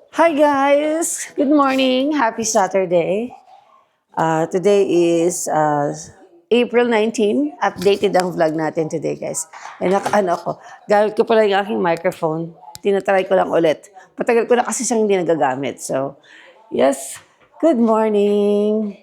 Hi guys! Good morning! Happy Saturday! Today is April 19. Updated ang vlog natin today guys. Ano ko, gamit ko pala yung aking microphone. Tinatry ko lang ulit. Patagal ko na kasi siyang hindi nagagamit. So, yes, good morning!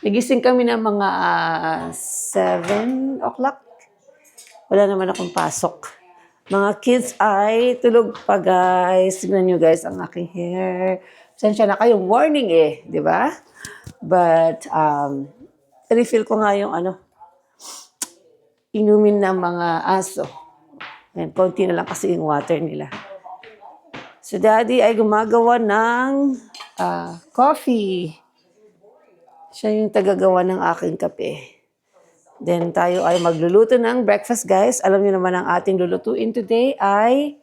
Nagising kami ng mga 7 o'clock. Wala naman akong pasok. Mga kids ay tulog pa guys. Tignan nyo guys ang aking hair. Sensya na kayo, morning di ba? But, refill ko nga yung inumin ng mga aso. And konti na lang kasi yung water nila. So, daddy ay gumagawa ng coffee. Siya yung tagagawa ng aking kape. Then tayo ay magluluto ng breakfast guys. Alam niyo naman ang ating lulutuin today ay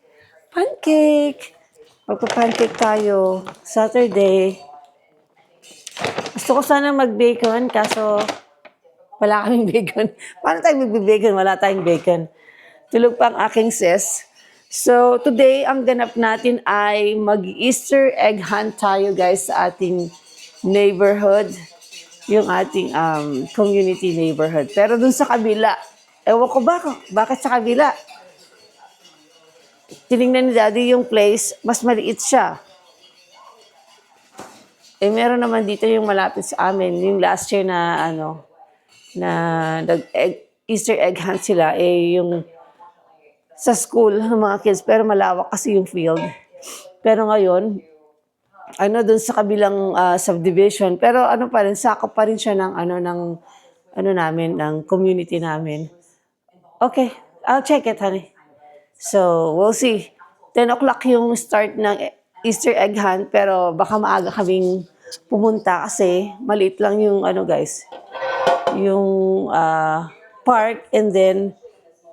pancake. Magpa-pancake tayo. Saturday. Gusto ko sana mag-bacon kaso wala kaming bacon. Paano tayo mag-bacon? Wala tayong bacon. Tulog pa ang aking sis. So today ang ganap natin ay mag-Easter egg hunt tayo guys sa ating neighborhood. Yung ating community neighborhood. Pero dun sa kabila, ewan ko bakit sa kabila? Tinignan ni Daddy yung place, mas maliit siya. Meron naman dito yung malapit sa amin, yung last year na Easter egg hunt sila, yung sa school ng mga kids, pero malawak kasi yung field. Pero ngayon, dun sa kabilang subdivision, pero pa rin, sakop pa rin siya ng namin, ng community namin. Okay, I'll check it, honey. So, we'll see. 10 o'clock yung start ng Easter egg hunt, pero baka maaga kaming pumunta kasi maliit lang yung guys, yung park and then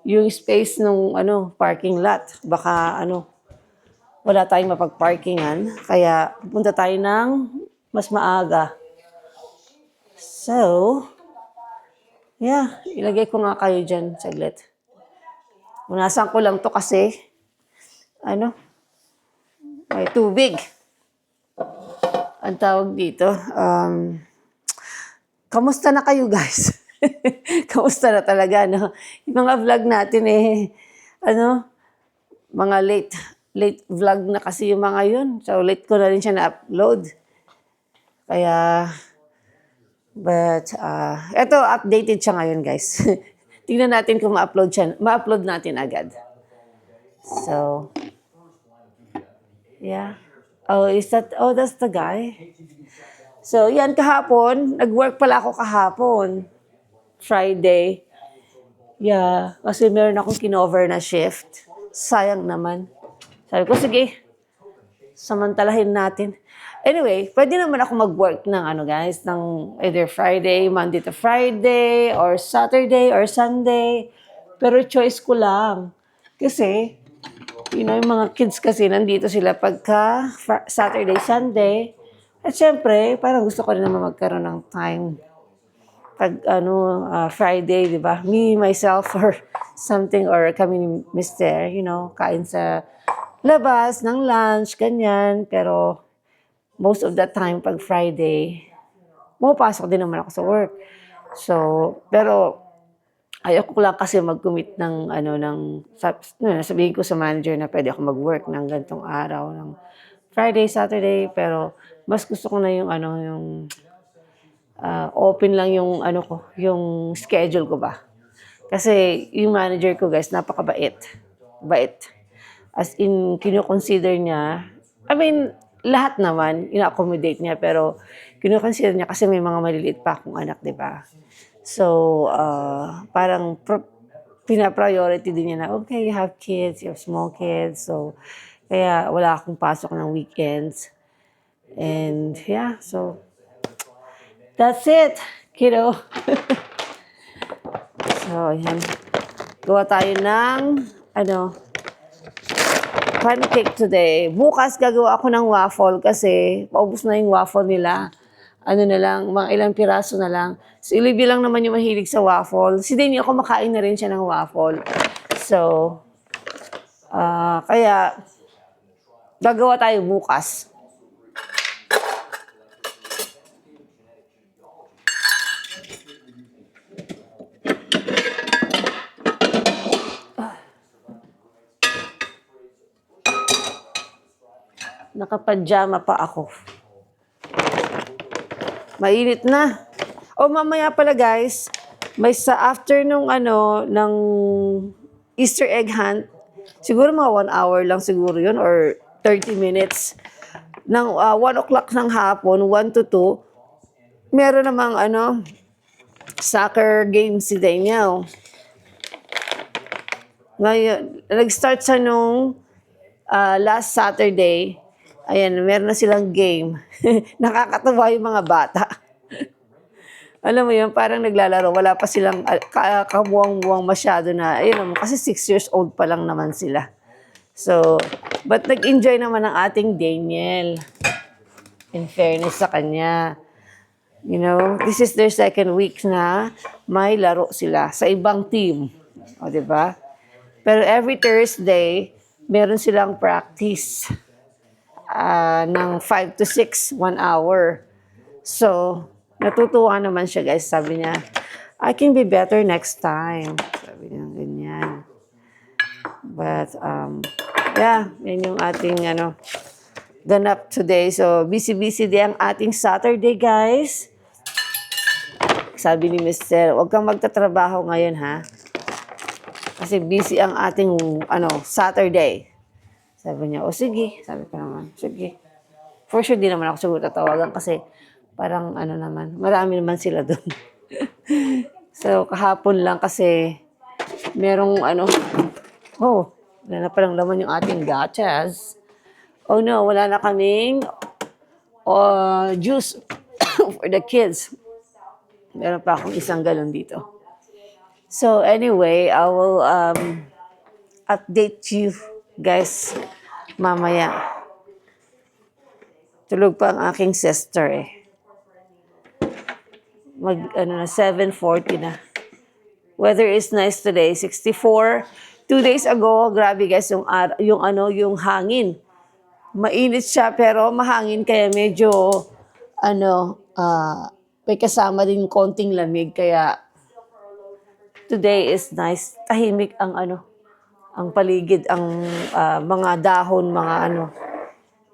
yung space ng parking lot. Baka wala tayong mapag-parkingan, kaya pupunta tayo ng mas maaga. So, yeah, ilagay ko nga kayo dyan saglit. Unasan ko lang to kasi, may tubig. Ang tawag dito, kamusta na kayo guys? Kamusta na talaga, no? Yung mga vlog natin mga late vlog na kasi yung mga yun. So, late ko na rin siya na-upload. Kaya, but, eto, updated siya ngayon, guys. Tingnan natin kung ma-upload natin agad. So, yeah. That's the guy. So, yan, kahapon, nag-work pala ako kahapon. Friday. Yeah, kasi meron akong kinover na shift. Sayang naman. Sabi ko, sige, samantalahin natin. Anyway, pwede naman ako mag-work ng guys, ng either Friday, Monday to Friday, or Saturday, or Sunday. Pero choice ko lang. Kasi, yung mga kids kasi nandito sila pagka Saturday, Sunday. At syempre, parang gusto ko rin naman magkaroon ng time. Pag Friday, di ba? Me, myself, or something, or kami ni Mister, kain sa labas, ng lunch, ganyan. Pero, most of the time, pag Friday, pumapasok din naman ako sa work. So, pero, ayoko lang kasi mag-commit ng, sabihin ko sa manager na pwede ako mag-work ng gantong araw, ng Friday, Saturday, pero, mas gusto ko na yung, open lang yung, yung schedule ko ba. Kasi, yung manager ko, guys, napakabait. Bait. As in, kino-consider niya, lahat naman, ina-accommodate niya, pero kino-consider niya kasi may mga maliliit pa akong anak, di ba? So, parang pina-priority din niya na, okay, you have kids, you have small kids, so, kaya wala akong pasok ng weekends. And, yeah, so, that's it, kiddo. So, yan. Gawa tayo ng, pancake today. Bukas gagawa ako ng waffle kasi paubos na yung waffle nila. Na lang, mga ilang piraso na lang. Si Olivia lang naman yung mahilig sa waffle. Si Danny, ako makain na rin siya ng waffle. So, kaya gagawa tayo bukas. Nakapajama pa ako. Mainit na. O mamaya pala guys, may sa after nung ng Easter egg hunt, siguro mga 1 hour lang siguro yun or 30 minutes. Nang 1 o'clock ng hapon, 1 to 2, meron namang soccer game si Daniel. Ngayon, nag-start sa nung last Saturday. Ayan, meron na silang game. Nakakatawa yung mga bata. Alam mo yun, parang naglalaro. Wala pa silang kabuwang-buwang masyado na. Ayun naman, kasi 6 years old pa lang naman sila. So, but nag-enjoy naman ang ating Daniel. In fairness sa kanya. You know, this is their second week na may laro sila sa ibang team. O, diba? Pero every Thursday, meron silang practice ng 5 to 6, 1 hour. So, natutuwa naman siya guys. Sabi niya, I can be better next time. Sabi niya, ganyan. But, yeah, yan yung ating, ganap today. So, busy-busy din ang ating Saturday, guys. Sabi ni Mr. Huwag kang magtatrabaho ngayon, ha? Kasi busy ang ating, Saturday. Sabi niya, sige. Sabi ko naman, sige. For sure, di naman ako siguro tatawagan kasi parang, naman, marami naman sila doon. So, kahapon lang kasi merong, wala na palang laman yung ating gachas. Oh no, wala na kaming juice for the kids. Meron pa akong isang galon dito. So anyway, I will update you guys mamaya. Tulog pa ang aking sister eh. 7:40 na. Weather is nice today, 64. 2 days ago, grabe guys, yung hangin. Mainit siya pero mahangin kaya medyo may kasama din konting lamig kaya today is nice. Tahimik ang ang paligid, ang mga dahon, mga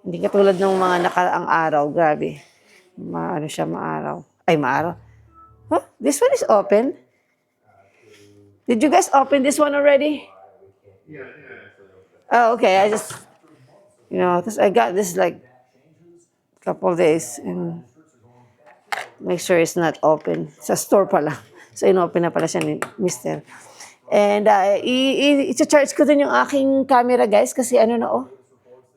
Hindi katulad ng mga nakaraang araw, grabe. Siya maaraw. Ay, maaraw. Huh? This one is open? Did you guys open this one already? Yeah. Oh, okay. I just, because I got this like couple days and make sure it's not open. Sa store pala. So, inopen na pala siya ni Mr. And i-charge ko din yung aking camera, guys, kasi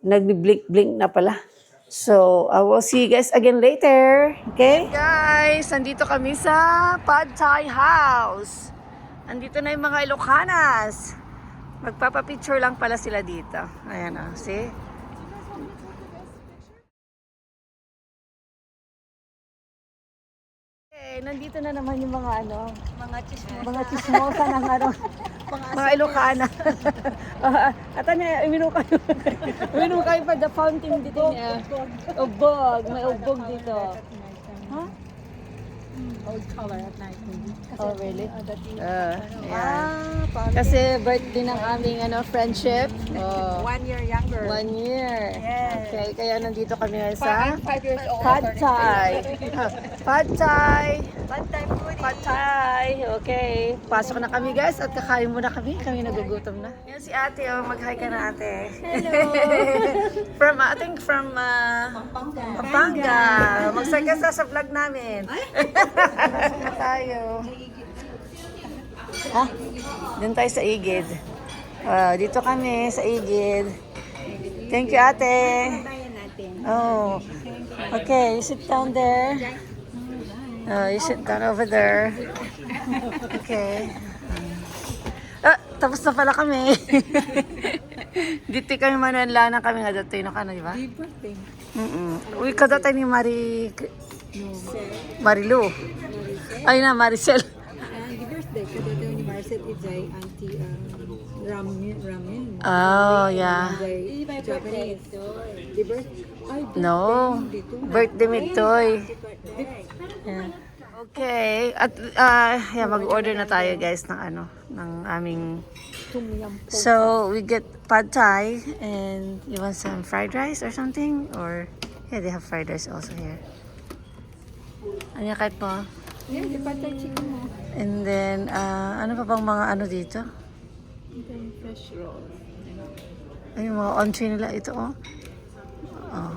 nagbi-blink-blink na pala. So, I will see you guys again later. Okay? Guys, nandito kami sa Pad Thai House. Nandito na yung mga Ilocanas. Magpapapicture lang pala sila dito. Ayan o, see? Okay, nandito na naman yung mga chismosa ng mga Ilocana. At iminu kayo pa the fountain dito niya. Ubog, may ubog dito. Huh? Old color at night. Oh, really? Yeah. Kasi birthday ng aming friendship. 1 year younger. 1 year. Yes. Okay, kaya nandito kami sa 5 years old. Pad Thai. Pad Thai. Pad Thai food. Pad Thai. Okay. Pasok na kami guys at kakain muna kami. Kami nagugutom na. Yan si ate. Mag-hi ka na ate. Hello. I think from Pampanga. Mag-say ka sa vlog namin. Na tayo. Doon tayo sa Igid. Dito kami sa Igid. Thank you, ate. Oh. Okay, you sit down there. You sit down over there. Okay. Tapos na pala kami. Dito kami mananla na kami nga dito. Di ba? Uy, kadatay ni Marilu. Ay na, Maricel. The birthday ko dito ni Marcel Ijay, Auntie Ramen. Oh, yeah. Japanese. The birthday. No. Birthday with toy. Yeah. Okay. At yeah, mag-order na tayo guys ng ano, ng aming. Tom yum po. So, we get pad thai and you want some fried rice or something? Or, yeah, they have fried rice also here. Ano kahit mo? Yeah, di pa tayo chicken mo. And then, ano pa bang mga ano dito? And then fresh roll. Ay, yung mga entree nila ito, oh. Oh.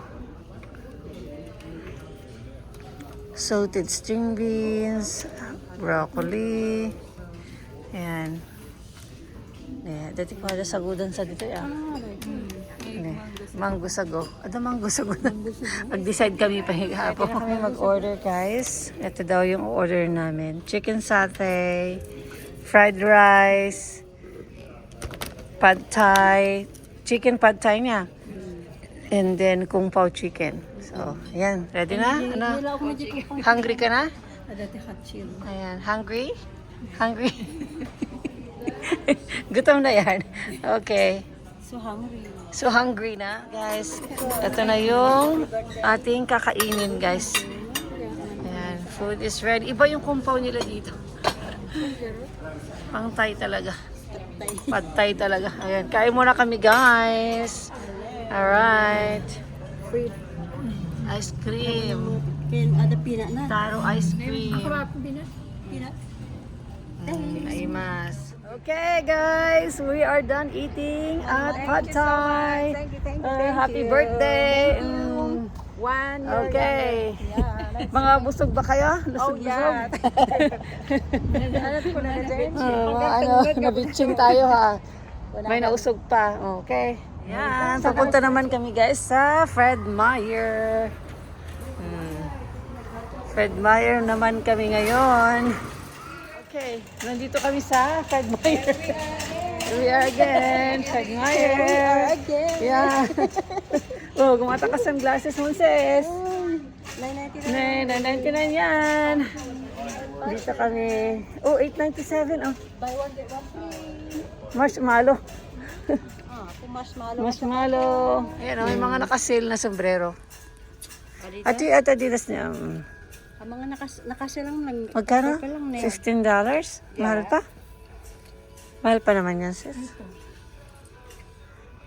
Salted string beans, broccoli. Ayan. Yeah, dati ko ada sagudan sa dito, ya. Mango sago. Ada mango sago na. Mag-decide kami pa hapon. Kami mag-order, guys. Ito daw yung order namin. Chicken satay, fried rice, pad thai, chicken pad thai niya. And then kung pao chicken. So, ayan. Ready na? Ano? Wala ako medyo kung Hungry ka na? dati hot chill. Ayan. Hungry? Hungry? Gutom na yan. Okay. So hungry. So hungry na, guys. Ito na yung ating kakainin, guys. Ayan. Food is ready. Iba yung kumpaw nila dito. Pang Thai talaga. Pad Thai talaga. Ayan. Kain muna kami, guys. Alright. Free. Ice cream. Ada peanut na. Taro ice cream. Peanut. Peanut. Kinaimas. Okay, guys. We are done eating at Pad Thai. Thank you. Happy birthday. One. Okay. Mga busog ba kayo? Busog-busog? Nag-alat ko na din. Nabitching tayo ha. May nausog pa. Okay. Yan. Papunta naman kami guys sa Fred Meyer. Fred Meyer naman kami ngayon. Okay. Nandito kami sa Fred Meyer. We are again. Fred Meyer. Yeah. Oh, gumata ka sunglasses mo, sis. 9.99 yan. Dito kami. Oh, 8.97. Oh. Buy one get one free. Marshmallow. Kung marshmallow. Marshmallow. Ayan, oh, may mga nakasil na sombrero. At yung Adidas niya. Ang mga nakasya lang lang. Magkano? Ka lang na yan. $15? Mahal pa? Mahal pa naman yan, sis.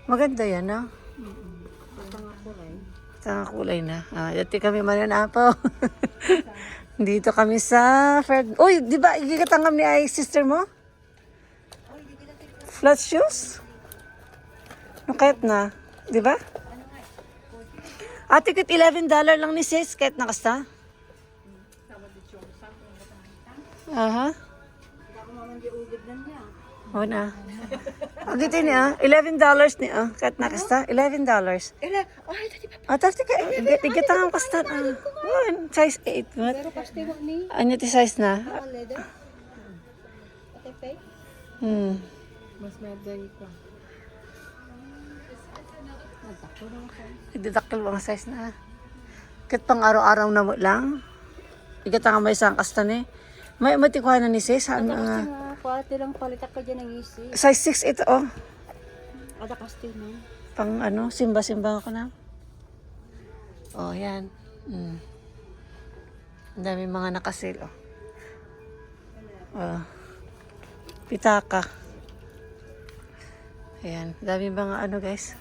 Maganda yan, no? Tanga kulay na. Dati kami mananapaw. Dito kami sa Fred. Uy, di ba igigatan kami ay sister mo? Flat shoes? Kahit na, di ba? Tikit $11 lang ni sis, kahit nakasta. Aha. Oo na. Agito niya, $11 niya, kahit nakasta, $11. Tati ka, igigatan ang kasta. Size 8. What? Pero kaste mo ni. Ano ti size na? Leather. Ate pay. Mas maday ka. Nagdidakil mga size na. Kat pang araw-araw na mo lang. Igat nga may isang kasta ni. May matikuha na ni sis. Ano nga? Pati lang palitak ka dyan ng isi. Size 6 ito oh. Ada kaste mo. Pang ano, simba-simba ako na. Oh, yan. Ang dami mga nakasil oh. Oh. Pitaka. Ayan, dami mga ano guys.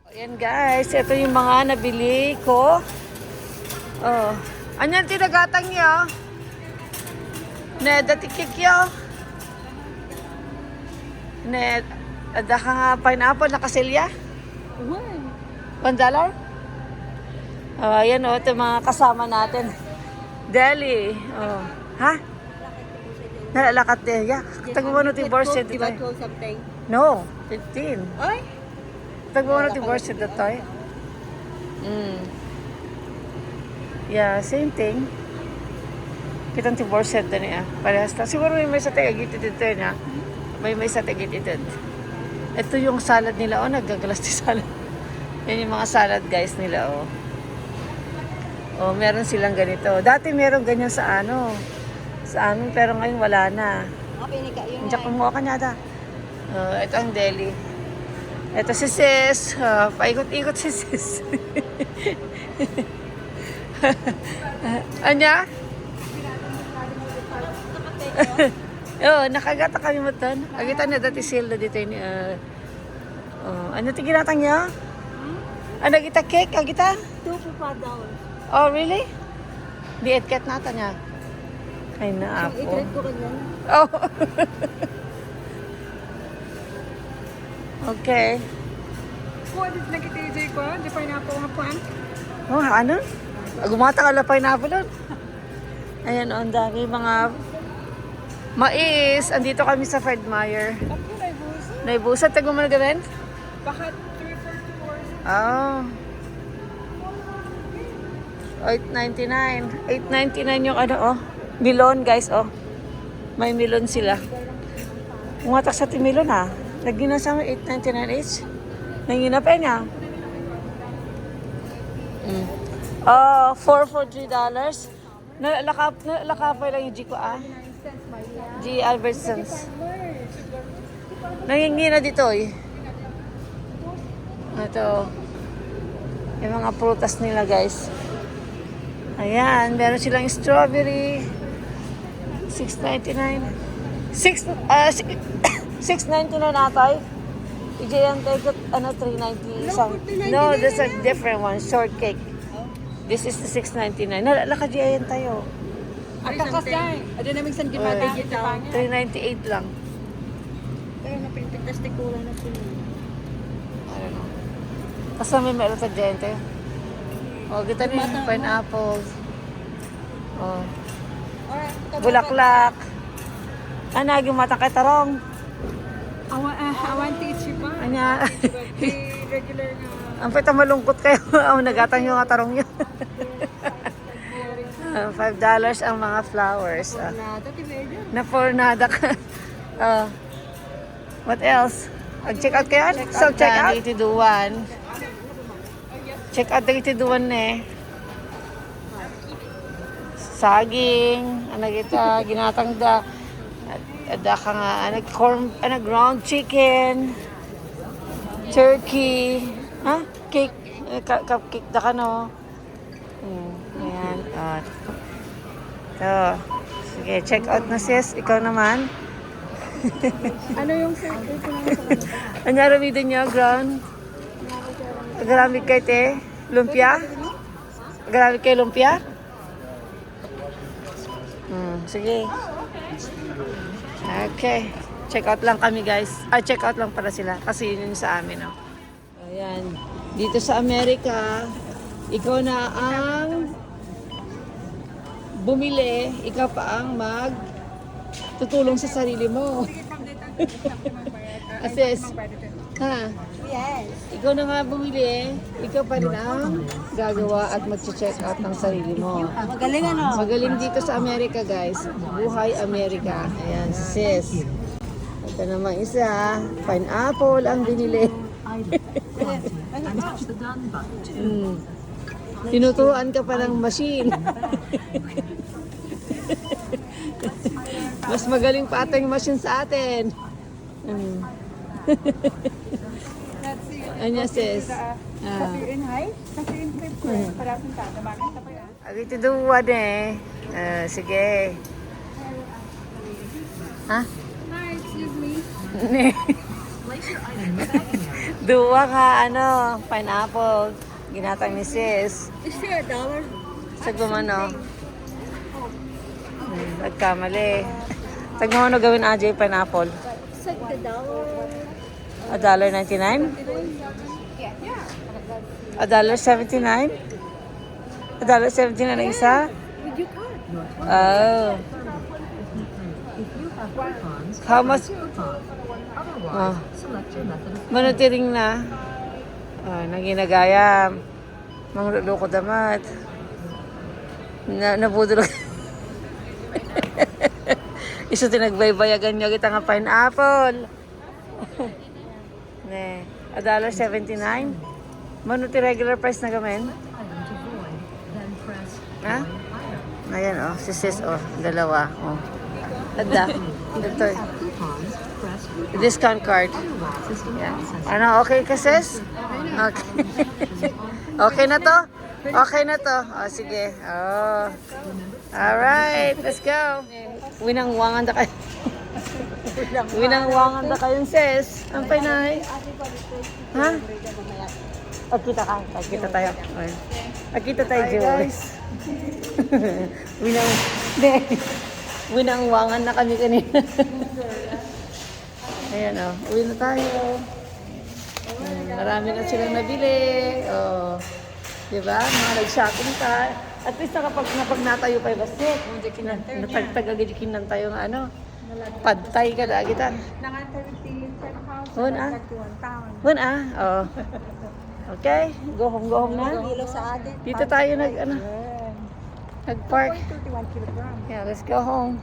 Ayan guys, ito yung mga nabili ko. Oh. Anyan tinagatang niyo? Ned, atikik yo. Ned, ada ka nga pineapple na kasilya? $1? Oh, ayan oh, ito mga kasama natin. Deli. Oh. Ha? Nalalakat din. Yeah. Tagmo no ti borse dito. Something. No, 15. Ay? Tagmo no ti borse dito. Yeah, same thing. Kitang ti borse dito niya. Parehas lang. Siguro may sa tagagitid dito niya. May sa tagagitid. Ito yung salad nila. Oh, naggagalas ti salad. Yan yung mga salad guys nila. Oh. Oh, meron silang ganito. Dati meron ganyan sa ano. Sa amin, pero ngayon wala na. Okay, nika. Yun Diyan kumuha ka niya da. Ito ang deli. Ito si sis. Paikot-ikot si sis. Anya? Oo, nakagata kami mo tan. Agita na dati sila dito ni ano tiginatang niya? Ano kita cake agita? $2 Oh, really? Di etket nata niya. Ay na ako. I-grade ko kanyan. Oh. Okay. Kuha dit na kita Jay ko, di pa na po nga puan. Oh, ano? Gumata ka lang pineapple doon. Ayan, ang dami mga mais. Andito kami sa Fred Meyer. Ako na bus. Naibusan, tago mo na gawin? Baka 342 Oh. 8.99. 8.99 yung ano, oh. Milon, guys, oh. May milon sila. Umatak sa timilon, ha. Lagi na sa 8.99 each. Nanginapin niya. Oh, 4 for $3. Nalaka pa lang yung G ko, ah. G. Albertsons. Nangingi na dito, eh. Ito. Yung mga prutas nila, guys. Ayan, meron silang strawberry. $6.99. 6.99 atay. EJ ang take it, ano, 3.90 isang. No, that's a different one. Shortcake. This is the 6.99. Nalaka GIN tayo. Ang takas dyan. Ada namin san gimata kita. 3.98 lang. Pero napintitas ti kulang na sila. I don't know. Kasi may meron sa GIN tayo. Oh, kita niyo yung pineapple. Oh. Bulaklak. Anag yung mata kay tarong. I want to eat you pa. Anya. Regular nga. Ang pita malungkot kayo. Ang nagatang yung mga tarong yun. $5 ang mga flowers. Nada, ti medyo. Na for nada ka. What else? Check out kayo? So check out. Itiduan. Check out ang itiduan eh. Saging. Ano kita? Ginatang da. Ada ka nga. Corn, ground chicken. Turkey. Ha? Cake. Cupcake da ka no. Ayan. Ito. Sige, check out na sis. Ikaw naman. Ano yung circle ko naman sa kanila? Anyara video niya, ground. Agaramid kay te. Lumpia. Agaramid kay lumpia. Sige. Okay. Check out lang kami guys. Check out lang para sila. Kasi yun yung sa amin. Oh. Ayan. Dito sa Amerika, ikaw na ang bumili. Ikaw pa ang tutulong sa sarili mo. Assess. Ha? Yes. Ikaw na nga bumili. Ikaw pa rin ang gagawa at mag-check out ng sarili mo. Magaling ano? Magaling dito sa Amerika, guys. Buhay Amerika. Ayan, sis. Ito naman isa. Pineapple ang binili. Tinuturuan ka pa ng machine. Mas magaling pa ating machine sa atin. Anya, sis. Kasi in high? Kasi in trip ko. Para punta. Nabanan na pa yan. Agiti duwan eh. Sige. Ha? Hi, excuse me. Duwa ka, pineapple. Ginatang ni sis. Is there $1? Sagumano. Nagkamali. Sagumano gawin AJ pineapple. It's like $1. $1.99? $1.79? $1.79 ang isa? With your card. Oh. How much? Oh. Manutiring na. Nanginagayam. Mangluluko damat. Nabudulog. Isa tinagbaybayagan nyo kita nga pineapple. Ne, $1.79. Manuti regular price na gamen? Ha? Ayan oh, si sis oh, dalawa oh. Ada. Ito. Discount card. Yeah. Ano, okay ka sis? Okay. Okay na to? Okay na to. Oh, sige. Oh. Alright, let's go. Winangwangan na kayo. Winangwangan na kayo, sis. Ang pinay. Ha? Pagkita ka. Pagkita tayo. Okay. Pagkita tayo, guys. Winangwangan na kami kanina. Ayan o. Uwi na tayo. Marami na silang nabili. Oh. Diba? Mga nag-shopping ka. At least napag natayo pa yung basit. Natagtag-agijikin lang tayo ng ano. Padtay ka da kita. Hun ah. Hun ah. Oh. Okay. Go home na. Dito tayo nag-park. Yeah, let's go home.